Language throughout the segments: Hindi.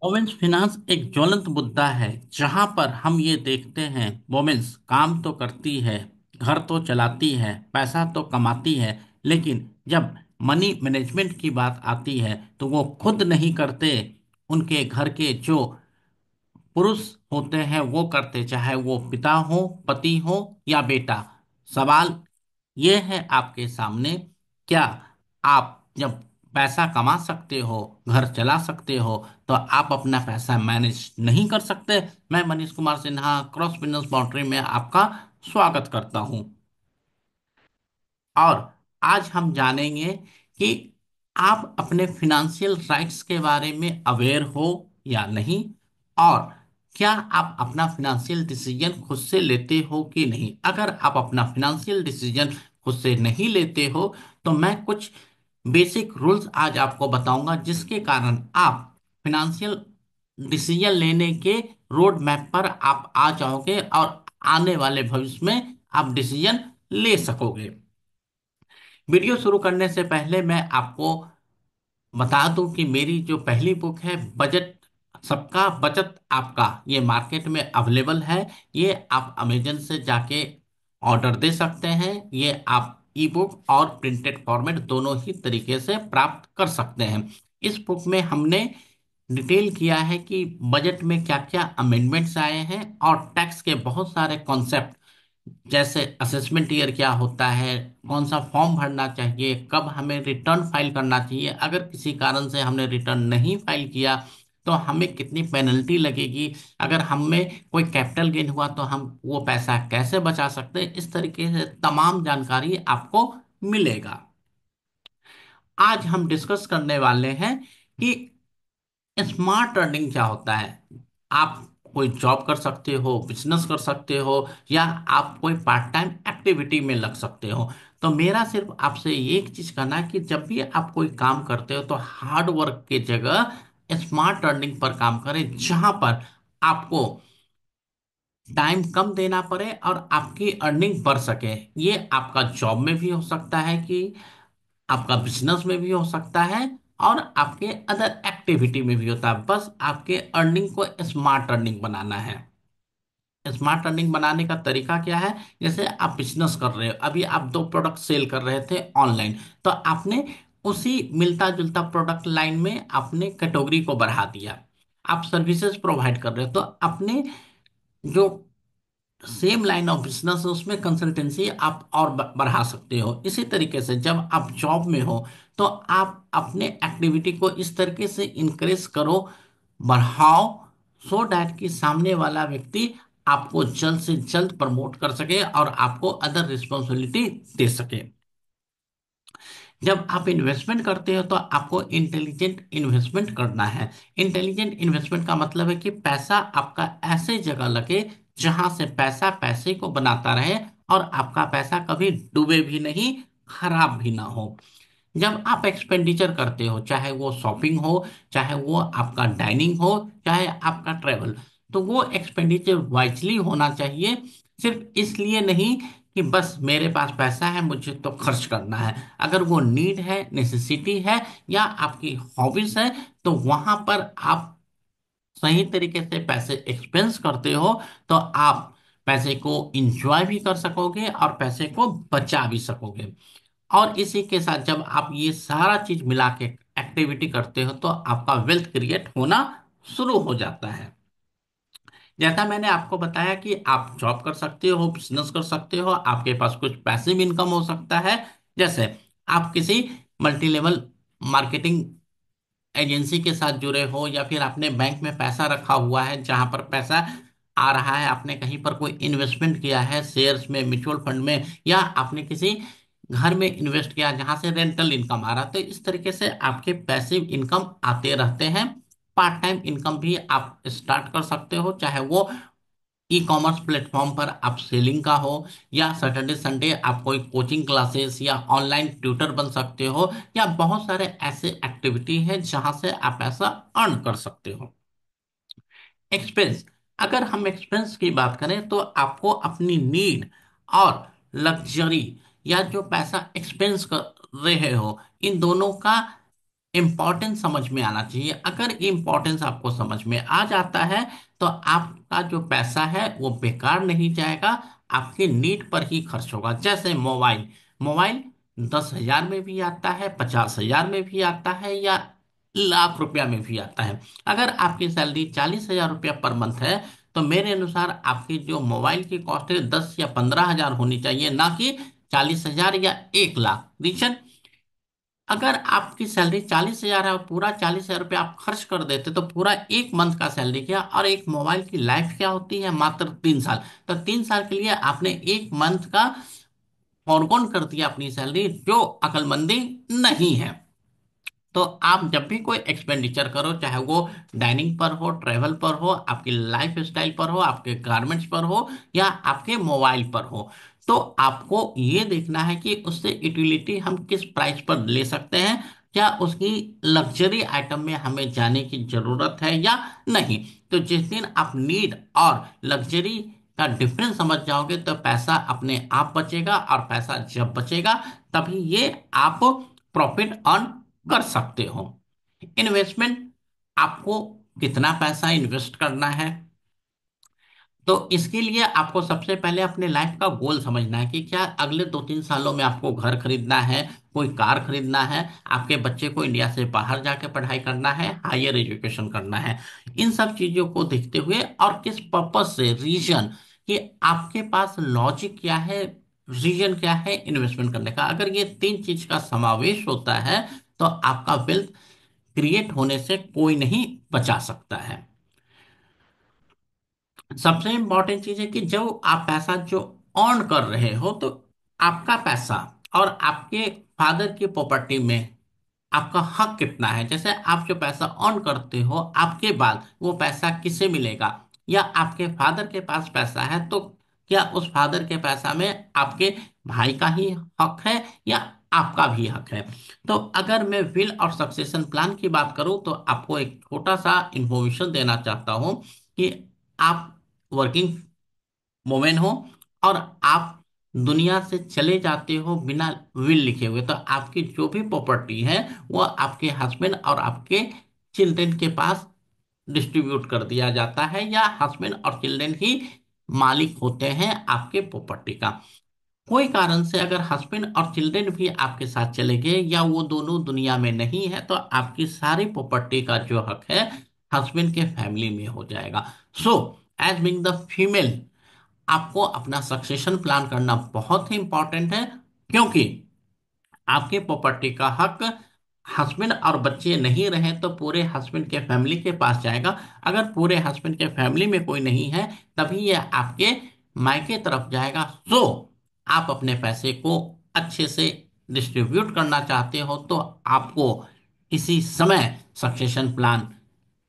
वुमेन्स फिनांस एक ज्वलंत मुद्दा है जहां पर हम ये देखते हैं वुमेन्स काम तो करती है, घर तो चलाती है, पैसा तो कमाती है, लेकिन जब मनी मैनेजमेंट की बात आती है तो वो खुद नहीं करते। उनके घर के जो पुरुष होते हैं वो करते, चाहे वो पिता हो, पति हो या बेटा। सवाल ये है आपके सामने, क्या आप जब पैसा कमा सकते हो, घर चला सकते हो, तो आप अपना पैसा मैनेज नहीं कर सकते? मैं Manish Kumar Sinha cross business boundary में आपका स्वागत करता हूं। और आज हम जानेंगे कि आप अपने फिनेंशियल राइट्स के बारे में अवेयर हो या नहीं, और क्या आप अपना फिनेंशियल डिसीजन खुद से लेते हो कि नहीं। अगर आप अपना फिनेंशियल डिसीजन खुद से नहीं लेते हो तो मैं कुछ बेसिक रूल्स आज आपको बताऊंगा जिसके कारण आप फिनेंशियल डिसीजन लेने के रोड मैप पर आप आ जाओगे और आने वाले भविष्य में आप डिसीजन ले सकोगे। वीडियो शुरू करने से पहले मैं आपको बता दूं कि मेरी जो पहली बुक है, बजट सबका बचत आपका, ये मार्केट में अवेलेबल है। ये आप अमेजन से जाके ऑर्डर दे सकते हैं। ये आप ई बुक और प्रिंटेड फॉर्मेट दोनों ही तरीके से प्राप्त कर सकते हैं। इस बुक में हमने डिटेल किया है कि बजट में क्या क्या अमेंडमेंट्स आए हैं और टैक्स के बहुत सारे कॉन्सेप्ट, जैसे असेसमेंट ईयर क्या होता है, कौन सा फॉर्म भरना चाहिए, कब हमें रिटर्न फाइल करना चाहिए, अगर किसी कारण से हमने रिटर्न नहीं फाइल किया तो हमें कितनी पेनल्टी लगेगी, अगर हमें कोई कैपिटल गेन हुआ तो हम वो पैसा कैसे बचा सकते हैं। इस तरीके से तमाम जानकारी आपको मिलेगा। आज हम डिस्कस करने वाले हैं कि स्मार्ट अर्निंग क्या होता है। आप कोई जॉब कर सकते हो, बिजनेस कर सकते हो, या आप कोई पार्ट टाइम एक्टिविटी में लग सकते हो। तो मेरा सिर्फ आपसे एक चीज कहना है कि जब भी आप कोई काम करते हो तो हार्ड वर्क की जगह स्मार्ट अर्निंग पर काम करें, जहां पर आपको टाइम कम देना पड़े और आपकी अर्निंग बढ़ सके। ये आपका जॉब में भी हो सकता है, कि आपका बिजनेस में भी हो सकता है, और आपके अदर एक्टिविटी में भी होता है। बस आपके अर्निंग को स्मार्ट अर्निंग बनाना है। स्मार्ट अर्निंग बनाने का तरीका क्या है? जैसे आप बिजनेस कर रहे हो, अभी आप दो प्रोडक्ट सेल कर रहे थे ऑनलाइन, तो आपने उसी मिलता जुलता प्रोडक्ट लाइन में आपने कैटेगरी को बढ़ा दिया। आप सर्विसेज प्रोवाइड कर रहे हो तो अपने जो सेम लाइन ऑफ बिजनेस है उसमें कंसल्टेंसी आप और बढ़ा सकते हो। इसी तरीके से जब आप जॉब में हो तो आप अपने एक्टिविटी को इस तरीके से इंक्रेज करो, बढ़ाओ, सो डैट कि सामने वाला व्यक्ति आपको जल्द से जल्द प्रमोट कर सके और आपको अदर रिस्पॉन्सिबिलिटी दे सके। जब आप इन्वेस्टमेंट करते हो तो आपको इंटेलिजेंट इन्वेस्टमेंट करना है। इंटेलिजेंट इन्वेस्टमेंट का मतलब है कि पैसा आपका ऐसे जगह लगे जहां से पैसा पैसे को बनाता रहे और आपका पैसा कभी डूबे भी नहीं, खराब भी ना हो। जब आप एक्सपेंडिचर करते हो, चाहे वो शॉपिंग हो, चाहे वो आपका डाइनिंग हो, चाहे आपका ट्रेवल, तो वो एक्सपेंडिचर वाइजली होना चाहिए। सिर्फ इसलिए नहीं कि बस मेरे पास पैसा है मुझे तो खर्च करना है। अगर वो नीड है, नेसेसिटी है, या आपकी हॉबीज है, तो वहां पर आप सही तरीके से पैसे एक्सपेंस करते हो तो आप पैसे को इंजॉय भी कर सकोगे और पैसे को बचा भी सकोगे। और इसी के साथ जब आप ये सारा चीज मिला के एक्टिविटी करते हो तो आपका वेल्थ क्रिएट होना शुरू हो जाता है। जैसा मैंने आपको बताया कि आप जॉब कर सकते हो, बिजनेस कर सकते हो, आपके पास कुछ पैसिव इनकम हो सकता है। जैसे आप किसी मल्टी लेवल मार्केटिंग एजेंसी के साथ जुड़े हो, या फिर आपने बैंक में पैसा रखा हुआ है जहां पर पैसा आ रहा है, आपने कहीं पर कोई इन्वेस्टमेंट किया है शेयर्स में, म्यूचुअल फंड में, या आपने किसी घर में इन्वेस्ट किया जहां से रेंटल इनकम आ रहा है। तो इस तरीके से आपके पैसिव इनकम आते रहते हैं। पार्ट टाइम इनकम भी आप स्टार्ट कर सकते हो, चाहे वो ई कॉमर्स प्लेटफॉर्म पर आप सेलिंग का हो, या सैटरडे संडे आप कोई कोचिंग क्लासेस या ऑनलाइन ट्यूटर बन सकते हो, या बहुत सारे ऐसे एक्टिविटी है जहां से आप पैसा अर्न कर सकते हो। एक्सपेंस, अगर हम एक्सपेंस की बात करें तो आपको अपनी नीड और लग्जरी, या जो पैसा एक्सपेंस कर रहे हो, इन दोनों का इम्पोर्टेंस समझ में आना चाहिए। अगर इम्पोर्टेंस आपको समझ में आ जाता है तो आपका जो पैसा है वो बेकार नहीं जाएगा, आपके नीड पर ही खर्च होगा। जैसे मोबाइल, मोबाइल 10,000 में भी आता है, 50,000 में भी आता है, या लाख रुपया में भी आता है। अगर आपकी सैलरी 40,000 रुपया पर मंथ है तो मेरे अनुसार आपकी जो मोबाइल की कॉस्ट है 10 या 15 हजार होनी चाहिए, ना कि 40,000 या 1 लाख। रीजन, अगर आपकी सैलरी 40,000 है और पूरा 40,000 रुपया आप खर्च कर देते तो पूरा एक मंथ का सैलरी क्या, और एक मोबाइल की लाइफ क्या होती है, मात्र 3 साल। तो 3 साल के लिए आपने एक मंथ का फॉरगॉन कर दिया अपनी सैलरी, जो अकलमंदी नहीं है। तो आप जब भी कोई एक्सपेंडिचर करो, चाहे वो डाइनिंग पर हो, ट्रेवल पर हो, आपकी लाइफ स्टाइल पर हो, आपके गारमेंट्स पर हो, या आपके मोबाइल पर हो, तो आपको ये देखना है कि उससे यूटिलिटी हम किस प्राइस पर ले सकते हैं। क्या उसकी लग्जरी आइटम में हमें जाने की जरूरत है या नहीं। तो जिस दिन आप नीड और लग्जरी का डिफरेंस समझ जाओगे तो पैसा अपने आप बचेगा, और पैसा जब बचेगा तभी ये आप प्रॉफिट अर्न कर सकते हो। इन्वेस्टमेंट, आपको कितना पैसा इन्वेस्ट करना है, तो इसके लिए आपको सबसे पहले अपने लाइफ का गोल समझना है कि क्या अगले 2-3 सालों में आपको घर खरीदना है, कोई कार खरीदना है, आपके बच्चे को इंडिया से बाहर जाके पढ़ाई करना है, हायर एजुकेशन करना है। इन सब चीजों को देखते हुए और किस पर्पस से, रीजन, कि आपके पास लॉजिक क्या है, रीजन क्या है इन्वेस्टमेंट करने का। अगर ये 3 चीज का समावेश होता है तो आपका वेल्थ क्रिएट होने से कोई नहीं बचा सकता है। सबसे इंपॉर्टेंट चीज है कि जो आप पैसा जो अर्न कर रहे हो, तो आपका पैसा और आपके फादर की प्रॉपर्टी में आपका हक कितना है। जैसे आप जो पैसा अर्न करते हो, आपके बाद वो पैसा किसे मिलेगा, या आपके फादर के पास पैसा है तो क्या उस फादर के पैसा में आपके भाई का ही हक है या आपका भी हक है। तो अगर मैं विल और सक्सेशन प्लान की बात करूं तो आपको एक छोटा सा इंफॉर्मेशन देना चाहता हूं कि आप वर्किंग वुमेन हो और आप दुनिया से चले जाते हो बिना विल लिखे हुए, तो आपकी जो भी प्रॉपर्टी है वो आपके हस्बैंड और आपके चिल्ड्रन के पास डिस्ट्रीब्यूट कर दिया जाता है, या हस्बैंड और चिल्ड्रन ही मालिक होते हैं आपके प्रॉपर्टी का। कोई कारण से अगर हस्बैंड और चिल्ड्रन भी आपके साथ चले गए या वो दोनों दुनिया में नहीं है, तो आपकी सारी प्रॉपर्टी का जो हक है हस्बैंड के फैमिली में हो जाएगा। So as being the female, आपको अपना सक्सेशन प्लान करना बहुत ही इंपॉर्टेंट है, क्योंकि आपके प्रॉपर्टी का हक हस्बैंड और बच्चे नहीं रहे तो पूरे हस्बैंड के फैमिली के पास जाएगा। अगर पूरे हस्बैंड के फैमिली में कोई नहीं है तभी यह आपके मायके तरफ जाएगा। सो आप अपने पैसे को अच्छे से डिस्ट्रीब्यूट करना चाहते हो तो आपको इसी समय सक्सेशन प्लान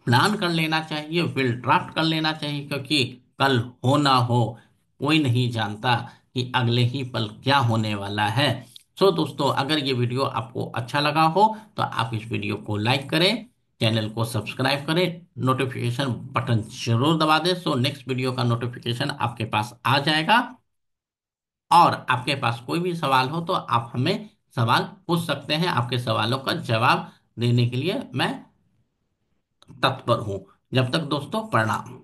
प्लान कर लेना चाहिए, विल ड्राफ्ट कर लेना चाहिए, क्योंकि कल हो ना हो कोई नहीं जानता कि अगले ही पल क्या होने वाला है। सो दोस्तों, अगर ये वीडियो आपको अच्छा लगा हो तो आप इस वीडियो को लाइक करें, चैनल को सब्सक्राइब करें, नोटिफिकेशन बटन जरूर दबा दें, सो नेक्स्ट वीडियो का नोटिफिकेशन आपके पास आ जाएगा। और आपके पास कोई भी सवाल हो तो आप हमें सवाल पूछ सकते हैं, आपके सवालों का जवाब देने के लिए मैं तत्पर हूँ। जब तक दोस्तों, प्रणाम।